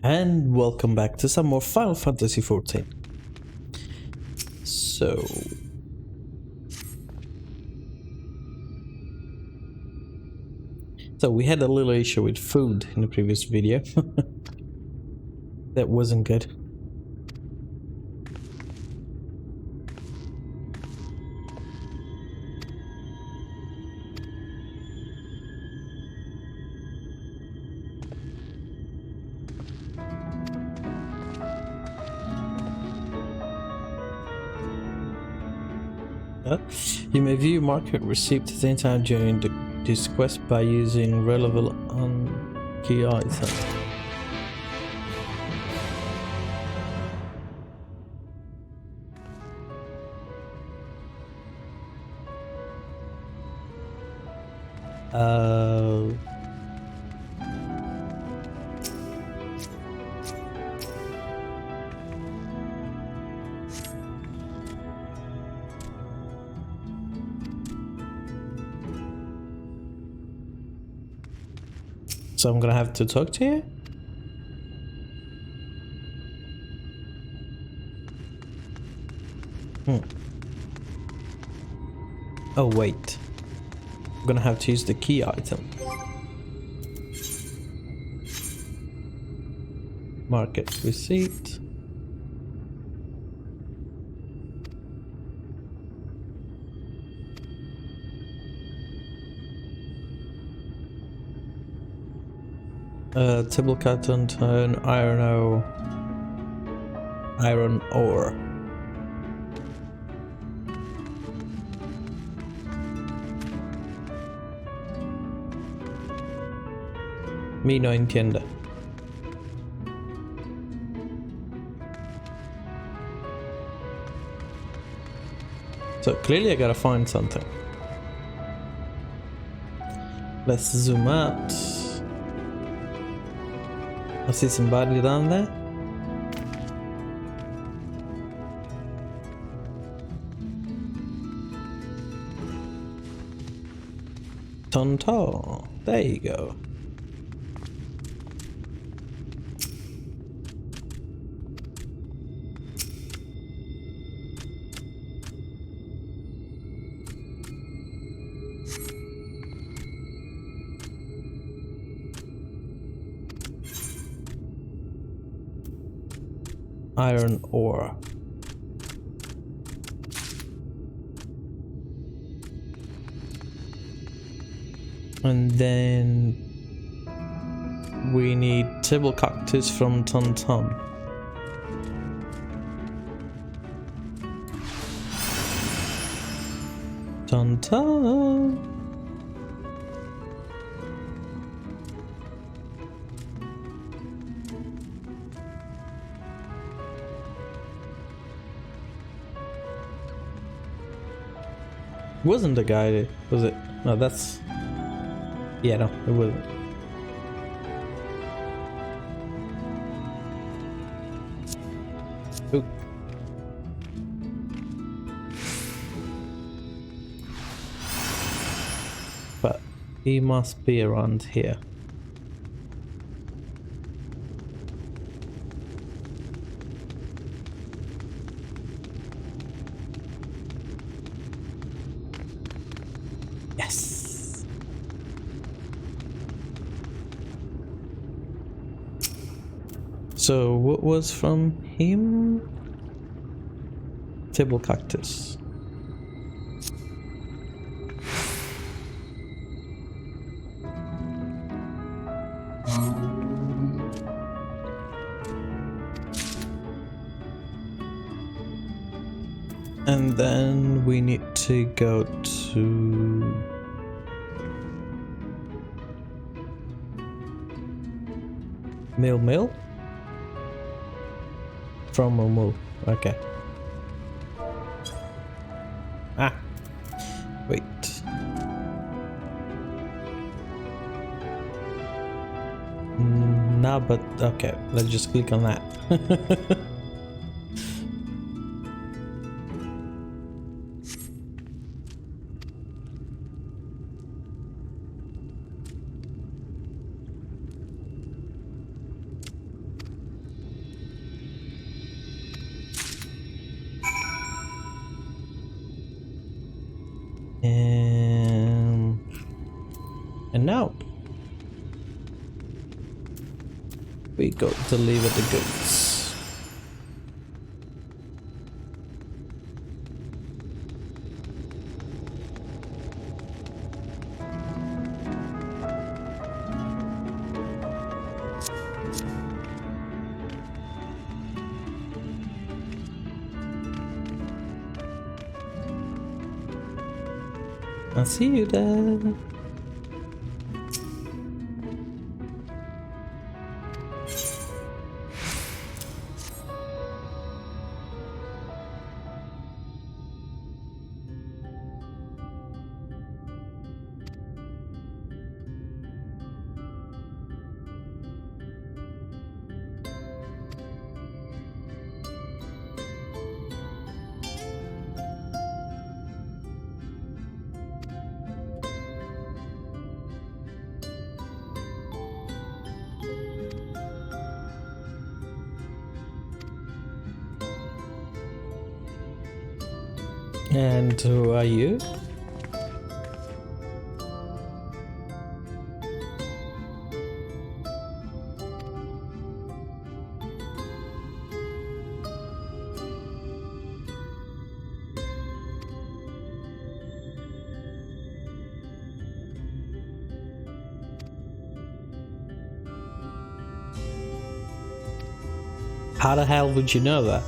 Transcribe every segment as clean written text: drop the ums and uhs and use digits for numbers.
And welcome back to some more Final Fantasy XIV. So we had a little issue with food in the previous video. That wasn't good. You may view market receipts anytime during this quest by using relevant key items. So I'm gonna have to talk to you? Oh wait. I'm gonna have to use the key item. Market receipt. Table cut and turn iron ore. Mi no entiendo. So clearly I gotta find something. Let's zoom out. I see somebody down there. Tonto. There you go. Iron ore. And then we need table cactus from Tonton. Tonton. Wasn't the guy, was it? No, that's... Yeah, no, it wasn't. Ooh. But he must be around here. Yes. So what was from him? Table cactus. And then we need to go to Mill from Mill. Okay. Ah, wait. No, but okay. Let's just click on that. And now we go deliver the goods. I'll see you there. And who are you? How the hell would you know that?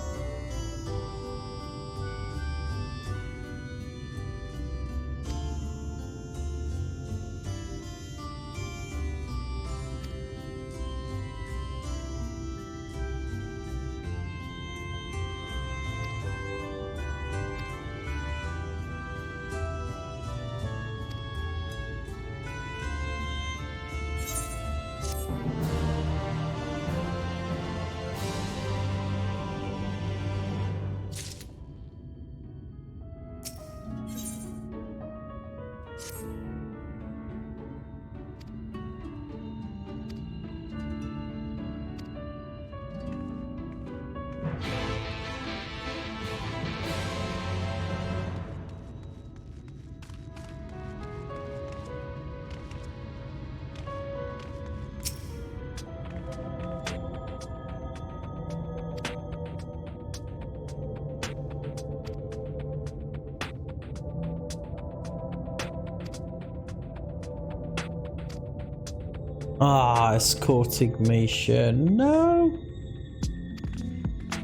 Ah, escorting mission. No.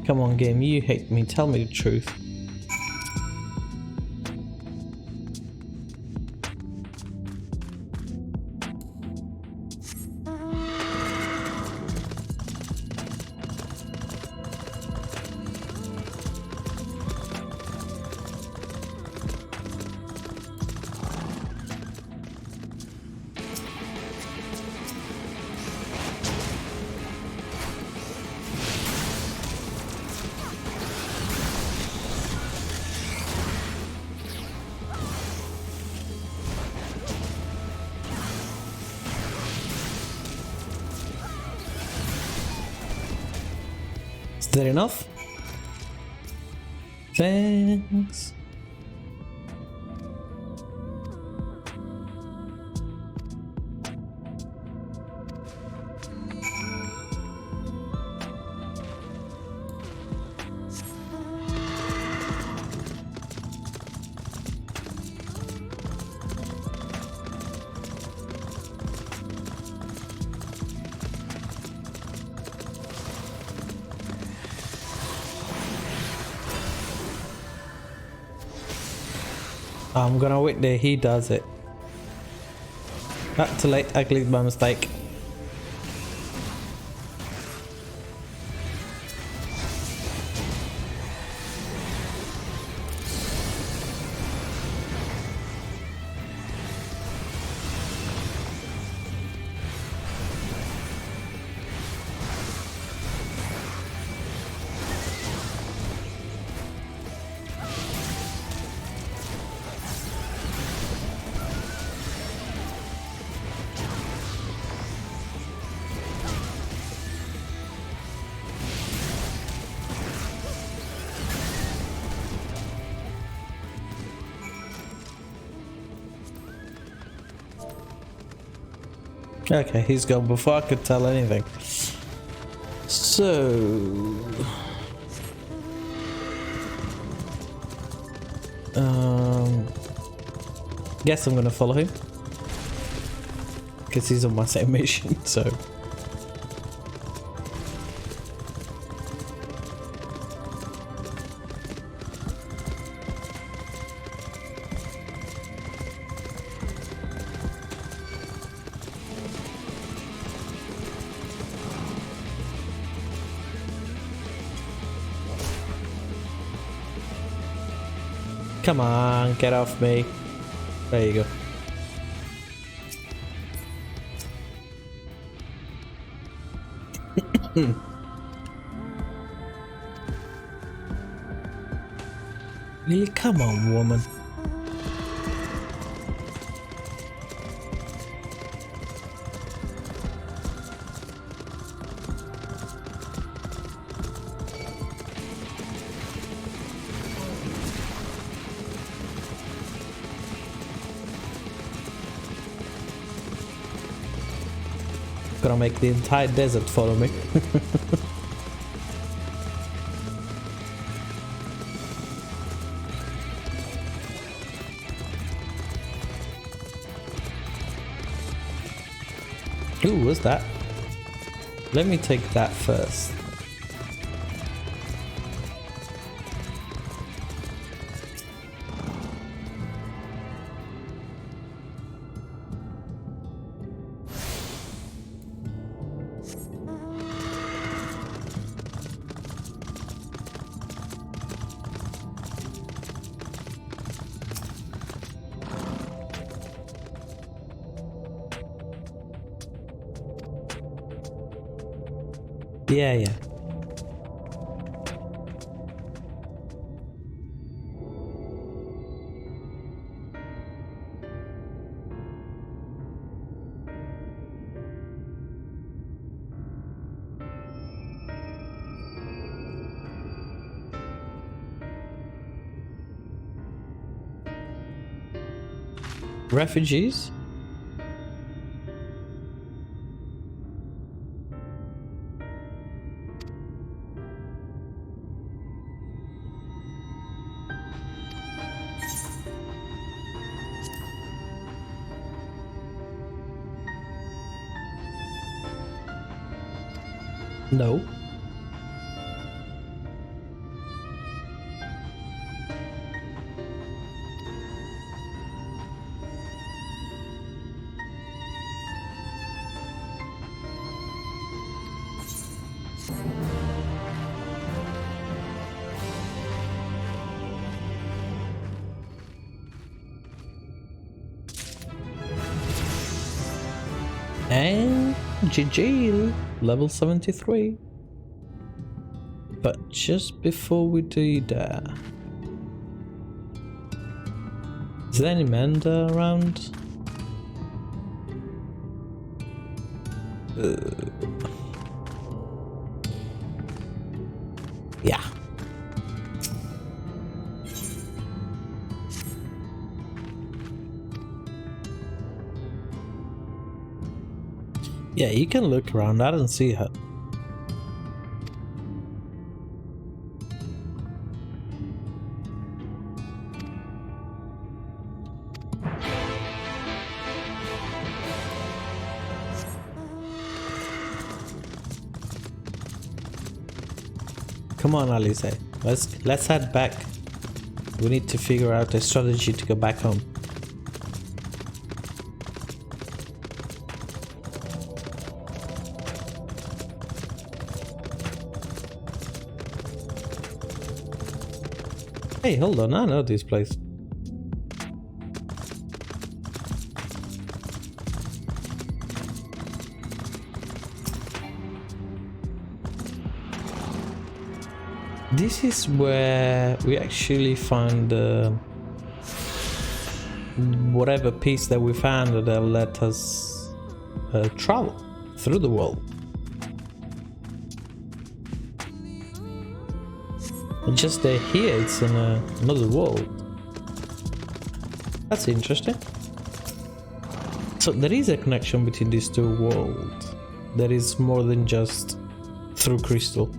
Come on, game. You hate me. Tell me the truth. Is that enough? Thanks. I'm gonna wait there, he does it. Too late, I clicked by mistake. Okay, he's gone before I could tell anything. So... guess I'm gonna follow him. Because he's on my same mission, so... Come on, get off me. There you go. Really? Come on, woman. Gonna make the entire desert follow me. Ooh, what's that? Let me take that first. Yeah, yeah. Refugees? No. And GG, level 73. But just before we do that, is there any Manda around? Yeah. Yeah, you can look around. I don't see her. Come on, Alice. Let's head back. We need to figure out a strategy to go back home. Hey, hold on, I know this place. This is where we actually find whatever piece that we found that'll let us travel through the world. Just here, it's in another world. That's interesting. So there is a connection between these two worlds. There is more than just through crystal.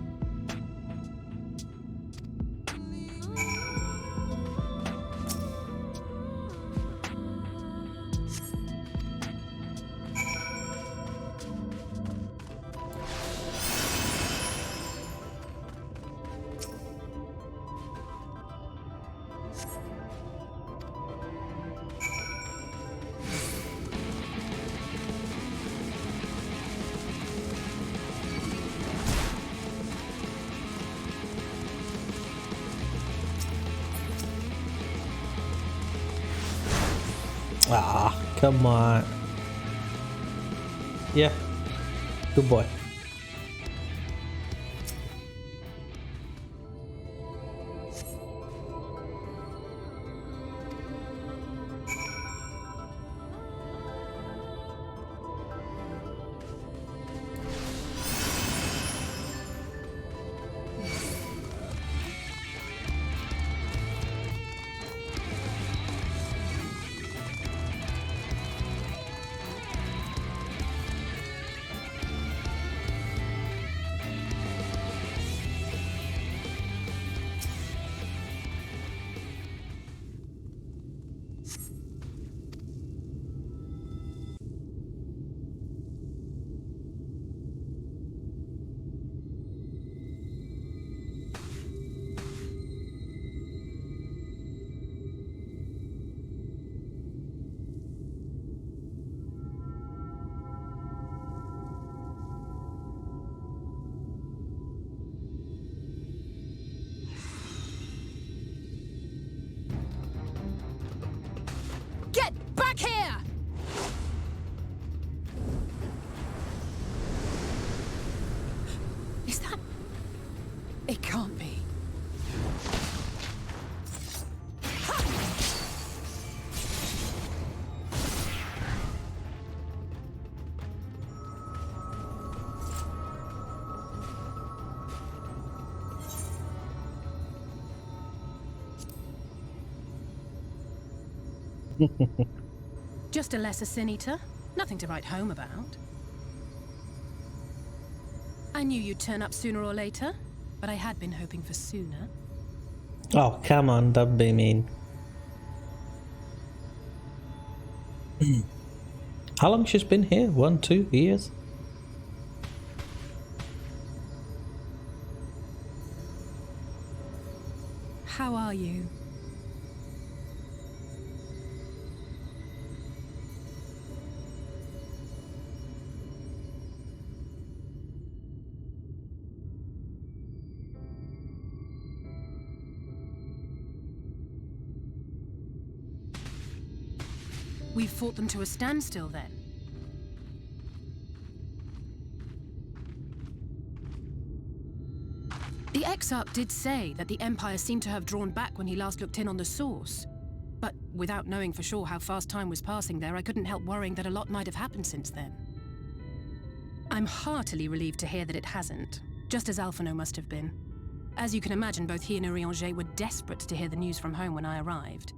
Ah, come on. Yeah, good boy. Get back here! Is that... It can't be. Just a lesser sin eater. Nothing to write home about. I knew you'd turn up sooner or later, but I had been hoping for sooner. Oh, come on, don't be mean. How long she's been here? 1, 2 years? How are you? We've fought them to a standstill, then. The Exarch did say that the Empire seemed to have drawn back when he last looked in on the source. But without knowing for sure how fast time was passing there, I couldn't help worrying that a lot might have happened since then. I'm heartily relieved to hear that it hasn't, just as Alphino must have been. As you can imagine, both he and Urianger were desperate to hear the news from home when I arrived.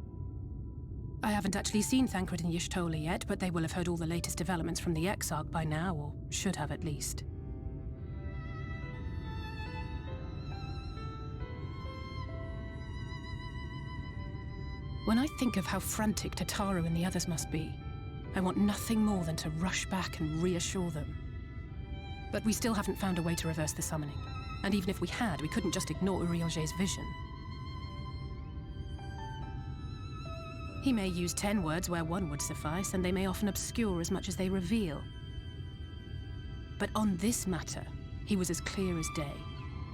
I haven't actually seen Thancred and Y'shtola yet, but they will have heard all the latest developments from the Exarch by now, or should have at least. When I think of how frantic Tataru and the others must be, I want nothing more than to rush back and reassure them. But we still haven't found a way to reverse the summoning. And even if we had, we couldn't just ignore Urianger's vision. He may use 10 words where 1 would suffice, and they may often obscure as much as they reveal. But on this matter, he was as clear as day.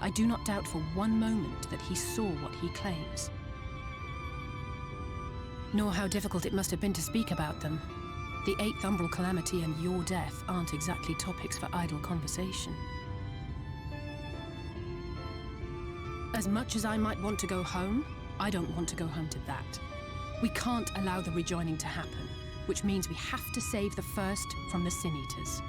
I do not doubt for one moment that he saw what he claims. Nor how difficult it must have been to speak about them. The 8th Umbral Calamity and your death aren't exactly topics for idle conversation. As much as I might want to go home, I don't want to go home to that. We can't allow the rejoining to happen, which means we have to save the first from the Sin Eaters.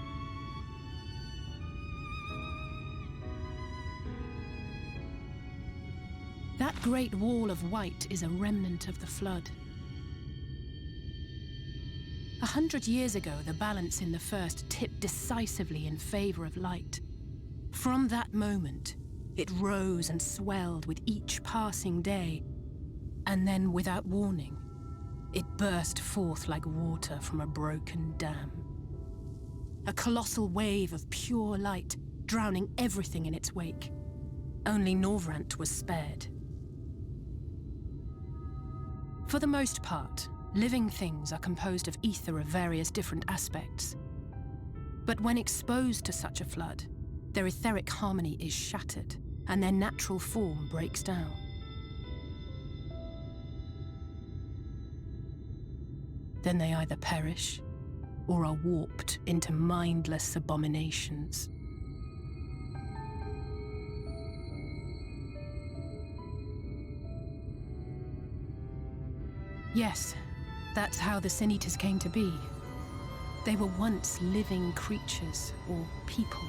That great wall of white is a remnant of the flood. 100 years ago, the balance in the first tipped decisively in favor of light. From that moment, it rose and swelled with each passing day, and then, without warning, it burst forth like water from a broken dam. A colossal wave of pure light, drowning everything in its wake. Only Norvrandt was spared. For the most part, living things are composed of ether of various different aspects. But when exposed to such a flood, their etheric harmony is shattered, and their natural form breaks down. Then they either perish, or are warped into mindless abominations. Yes, that's how the Sin Eaters came to be. They were once living creatures, or people,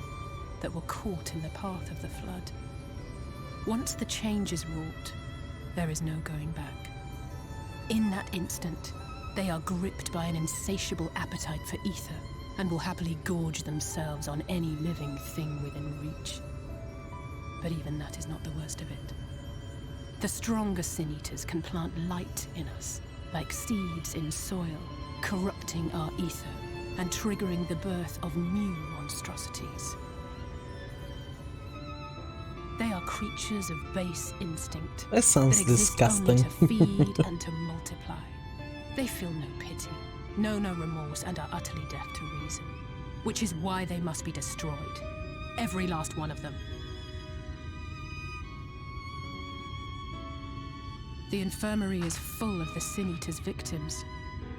that were caught in the path of the flood. Once the change is wrought, there is no going back. In that instant, they are gripped by an insatiable appetite for ether, and will happily gorge themselves on any living thing within reach. But even that is not the worst of it. The stronger Sin Eaters can plant light in us, like seeds in soil, corrupting our ether and triggering the birth of new monstrosities. They are creatures of base instinct That sounds that exist disgusting. only to feed and to multiply. They feel no pity, know no remorse, and are utterly deaf to reason, which is why they must be destroyed. Every last one of them. The infirmary is full of the Sin Eaters' victims,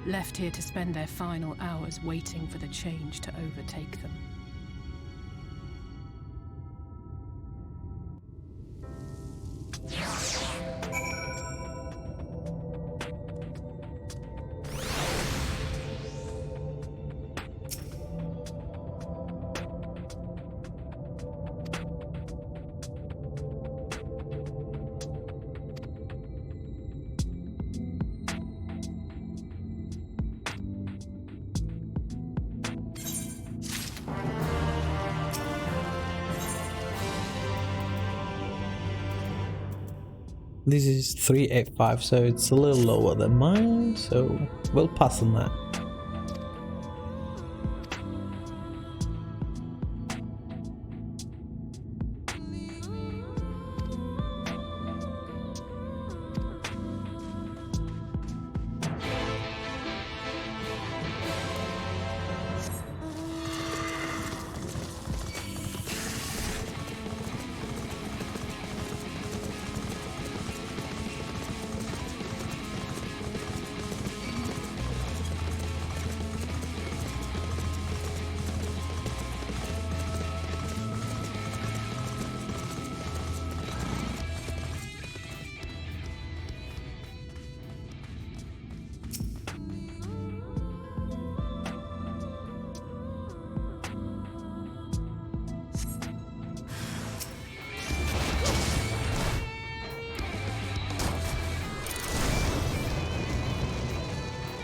left here to spend their final hours waiting for the change to overtake them. This is 385, so it's a little lower than mine, so we'll pass on that.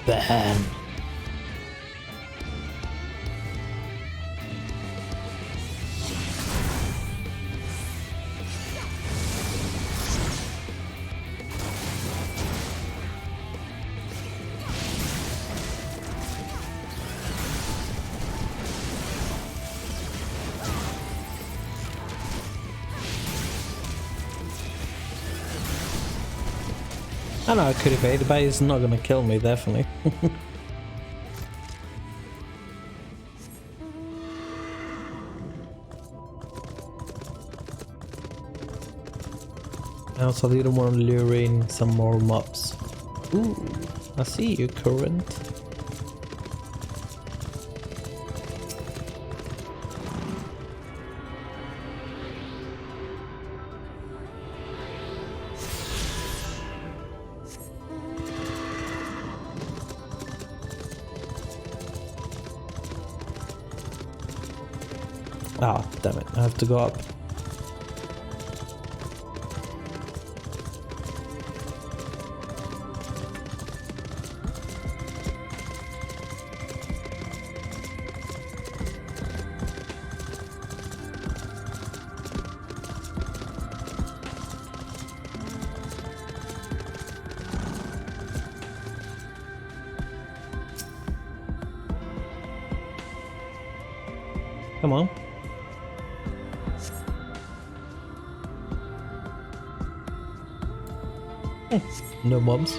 Bam. I know I could evade, but he's not gonna kill me, definitely. I also didn't want to lure in some more mobs. Ooh, I see you, current. Ah, damn it, I have to go up. Come on. No mobs.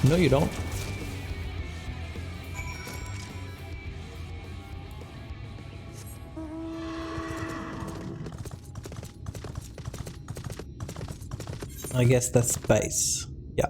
No, you don't. I guess that's space. Yeah.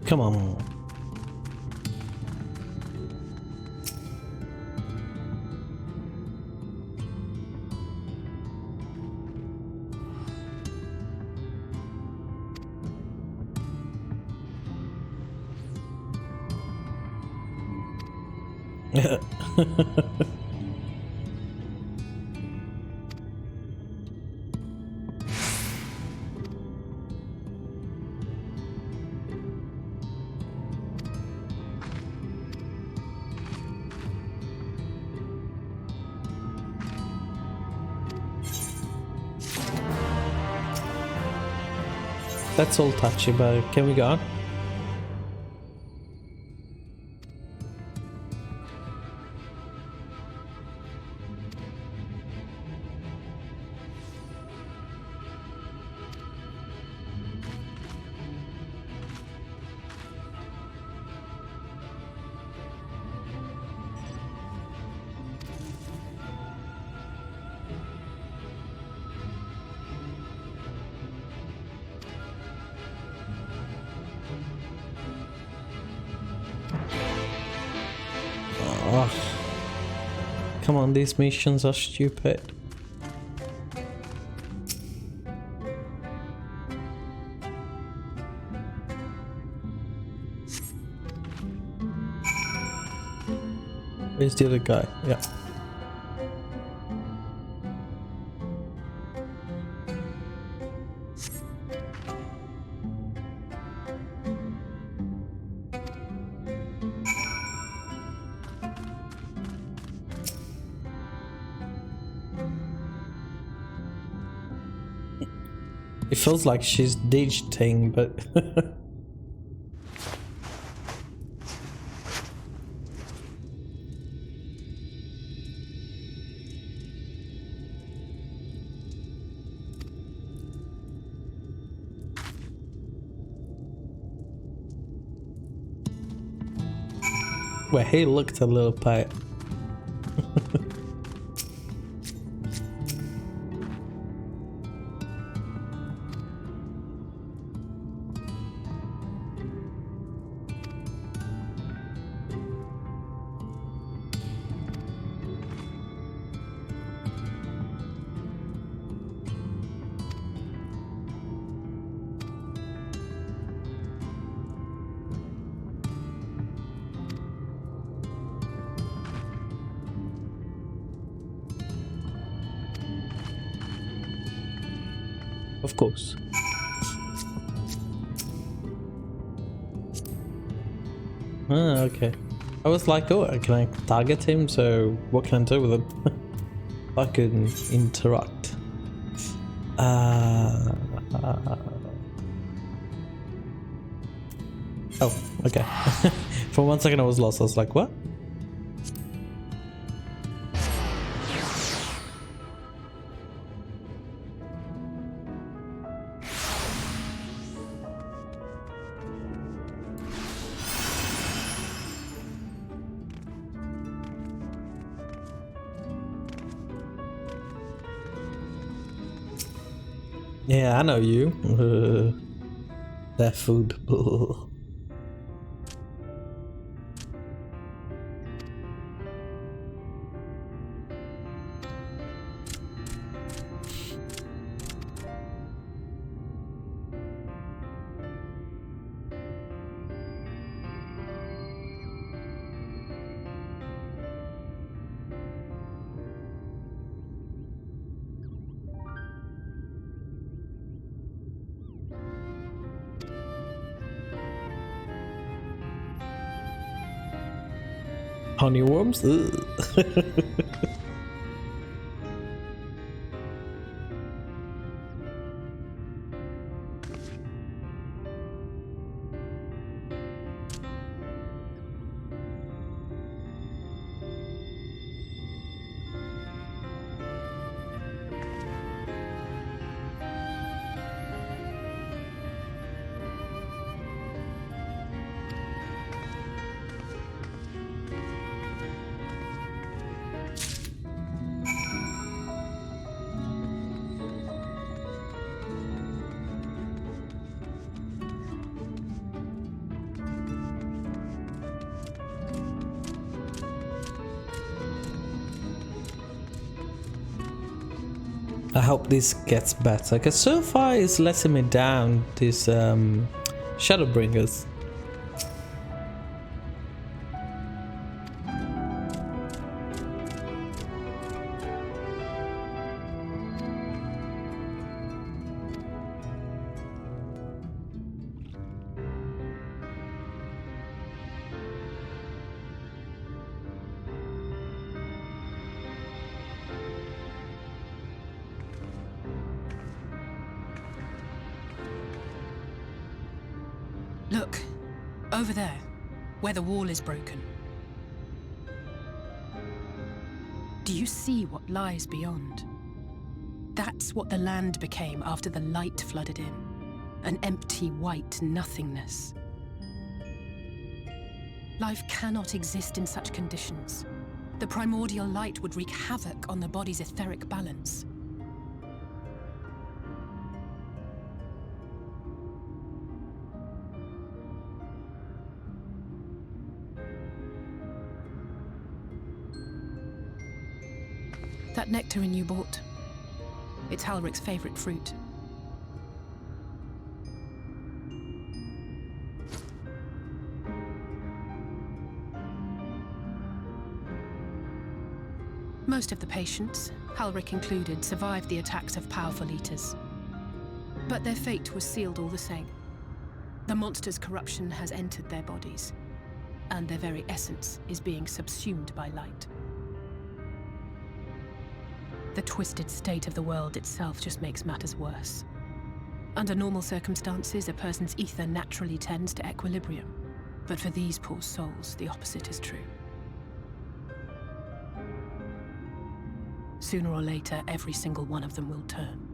Come on. That's all touchy, but can we go on? Oh. Come on, these missions are stupid. Where's the other guy? Yeah. It feels like she's digiting, but well, he looked a little pale. Of course. Ah, okay. I was like, oh, can I target him? So what can I do with him? I can interact. Oh, okay. For 1 second I was lost. I was like, what? Yeah, I know you. That food. Honeyworms? I hope this gets better, because so far it's letting me down, this Shadowbringers. Look, over there, where the wall is broken. Do you see what lies beyond? That's what the land became after the light flooded in. An empty white nothingness. Life cannot exist in such conditions. The primordial light would wreak havoc on the body's etheric balance. That nectarine you bought, it's Halric's favorite fruit. Most of the patients, Halric included, survived the attacks of powerful eaters. But their fate was sealed all the same. The monster's corruption has entered their bodies, and their very essence is being subsumed by light. The twisted state of the world itself just makes matters worse. Under normal circumstances, a person's ether naturally tends to equilibrium. But for these poor souls, the opposite is true. Sooner or later, every single one of them will turn.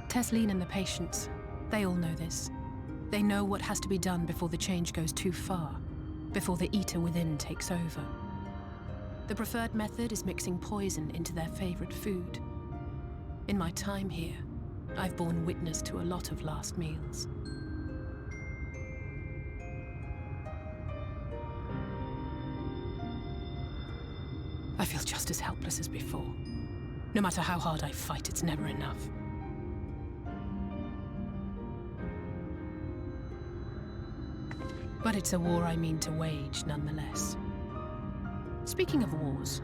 Tesleen and the patients, they all know this. They know what has to be done before the change goes too far, before the eater within takes over. The preferred method is mixing poison into their favorite food. In my time here, I've borne witness to a lot of last meals. I feel just as helpless as before. No matter how hard I fight, it's never enough. But it's a war I mean to wage, nonetheless. Speaking of wars,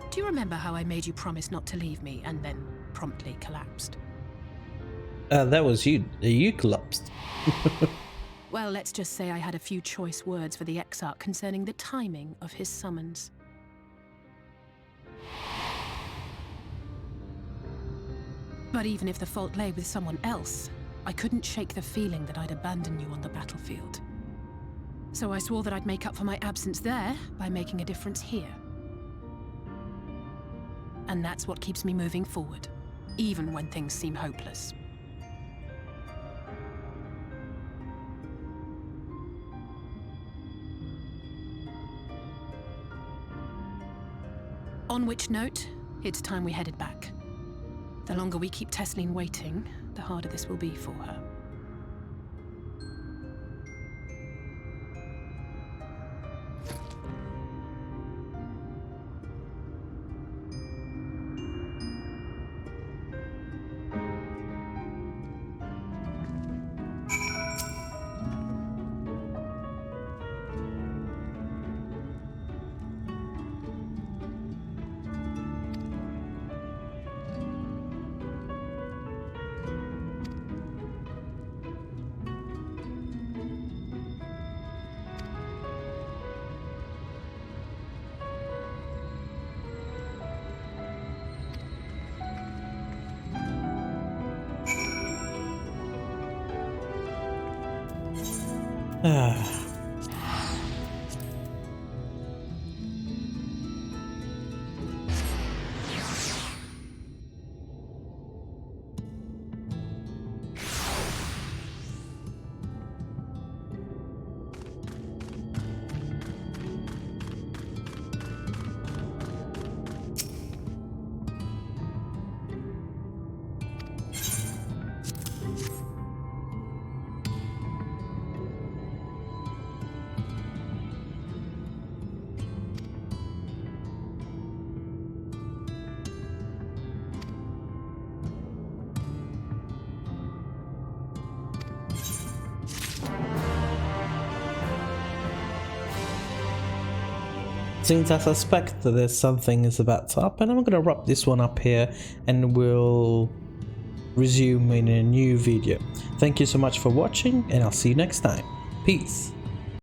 do you remember how I made you promise not to leave me and then promptly collapsed? That was you. You collapsed. Well, let's just say I had a few choice words for the Exarch concerning the timing of his summons. But even if the fault lay with someone else, I couldn't shake the feeling that I'd abandon you on the battlefield. So I swore that I'd make up for my absence there by making a difference here. And that's what keeps me moving forward, even when things seem hopeless. On which note, it's time we headed back. The longer we keep Tesleen waiting, the harder this will be for her. Since I suspect that there's something is about to happen, I'm gonna wrap this one up here and we'll resume in a new video. Thank you so much for watching and I'll see you next time. Peace.